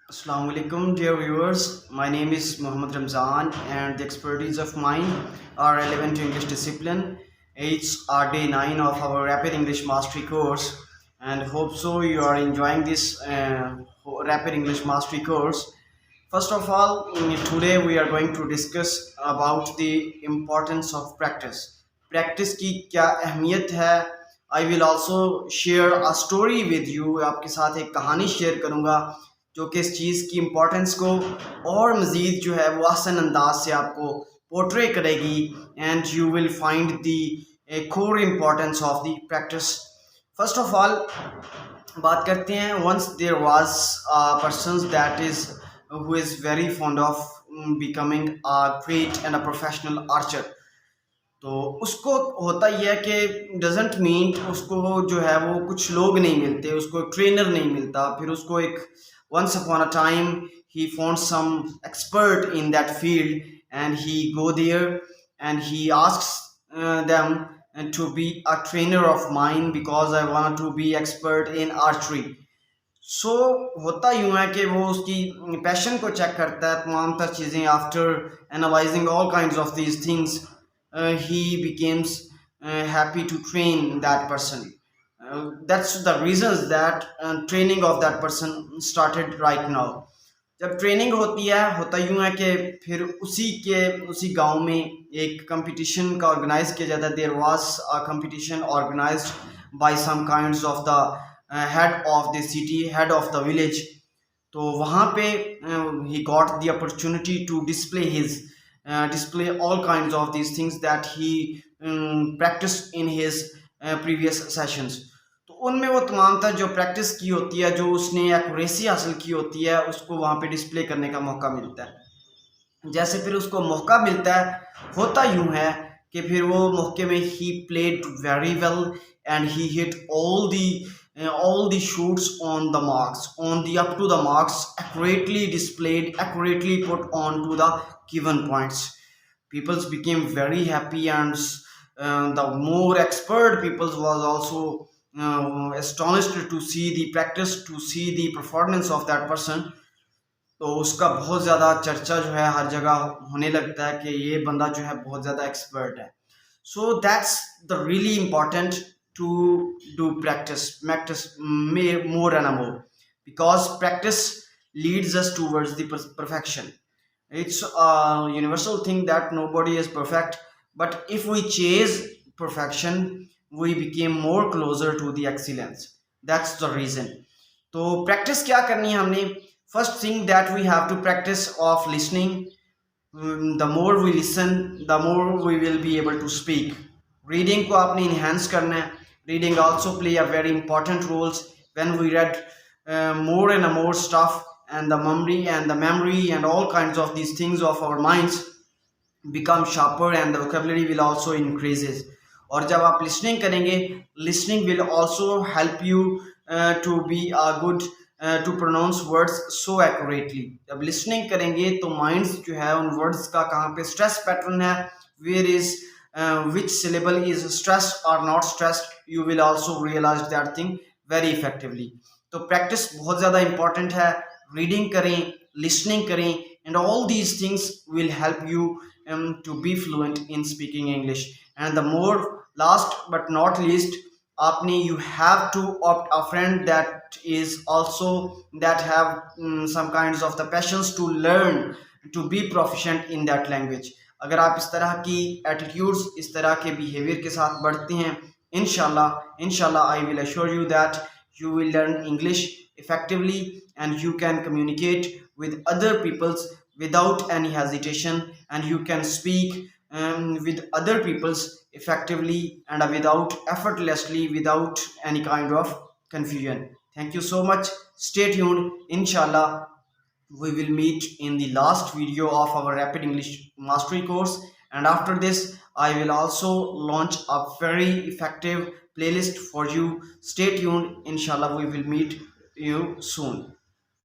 Assalamu alaikum, dear viewers. My name is Muhammad Ramzan, and the expertise of mine are relevant to English discipline. It's our day 9 of our Rapid English Mastery course, and hope so you are enjoying this Rapid English Mastery course. First of all, today we are going to discuss about the importance of practice. Practice की क्या अहमियत है. I will also share a story with you. आपके साथ एक कहानी share करूँगा जो कि इस चीज़ की इम्पोर्टेंस को और मज़ीद जो है वो आसान अंदाज से आपको पोर्ट्रे करेगी and you will find the core importance of the practice. First of all बात करते हैं. Once there was a person that is who is very fond of becoming a great and a professional archer. तो उसको होता ही है कि doesn't mean उसको जो है वो कुछ लोग नहीं मिलते, उसको एक ट्रेनर नहीं मिलता. फिर उसको एक once upon a time he found some expert in that field and he go there and he asks them to be a trainer of mine because I want to be expert in archery. सो होता यूँ है कि वो उसकी passion को check करता है, तमाम तर चीज़ें. After analysing all kinds of these things he becames happy to train that person. That's the reasons that training of that person started right now. जब ट्रेनिंग होती है, होता यूँ है कि फिर उसी गांव में एक कंपटीशन का ऑर्गेनाइज किया जाता है. There was a competition organised by some kinds of the head of the city, head of the village. तो वहाँ पे he got the opportunity to display all kinds of these things that he practiced in his previous sessions. तो उनमें वो तमाम तर जो practice की होती है, जो उसने एक्यूरेसी हासिल की होती है, उसको वहाँ पे डिस्प्ले करने का मौका मिलता है. जैसे फिर उसको मौका मिलता है, होता यूँ है कि फिर वो मौके में he played very well and he hit all the shoots on the marks, on the up to the marks, accurately displayed, accurately put on to the given points. People became very happy, and the more expert people was also astonished to see the practice, to see the performance of that person. तो उसका बहुत ज़्यादा चर्चा जो है हर जगह होने लगता है कि ये बंदा जो है बहुत ज़्यादा एक्सपर्ट है. So that's the really important to do practice more and more, because practice leads us towards the perfection. It's a universal thing that nobody is perfect, but if we chase perfection we became more closer to the excellence. That's the reason. तो practice क्या करनी है हमने? First thing that we have to practice of listening. The more we listen, the more we will be able to speak. Reading को आपने enhance करना है. Reading also play a very important roles. When we read more and more stuff, and the memory and all kinds of these things of our minds become sharper, and the vocabulary will also increases. और जब आप listening करेंगे, listening will also help you to be a good to pronounce words so accurately. जब listening करेंगे तो minds जो है उन words का कहाँ पे stress pattern है, where is which syllable is stressed or not stressed, you will also realize that thing very effectively. तो practice बहुत ज़्यादा important है. reading करें, listening करें, and all these things will help you to be fluent in speaking English. And the more, last but not least, आपने you have to opt a friend that is also that have some kinds of the passions to learn, to be proficient in that language. अगर आप इस तरह की attitudes, इस तरह के behaviour के साथ बढ़ते हैं, इंशाल्लाह I will assure you that you will learn English effectively and you can communicate with other peoples without any hesitation, and you can speak with other peoples effectively and without effortlessly, without any kind of confusion. Thank you so much. Stay tuned. Inshallah we will meet in the last video of our Rapid English Mastery course, and after this I will also launch a very effective playlist for you. Stay tuned. Inshallah we will meet you soon.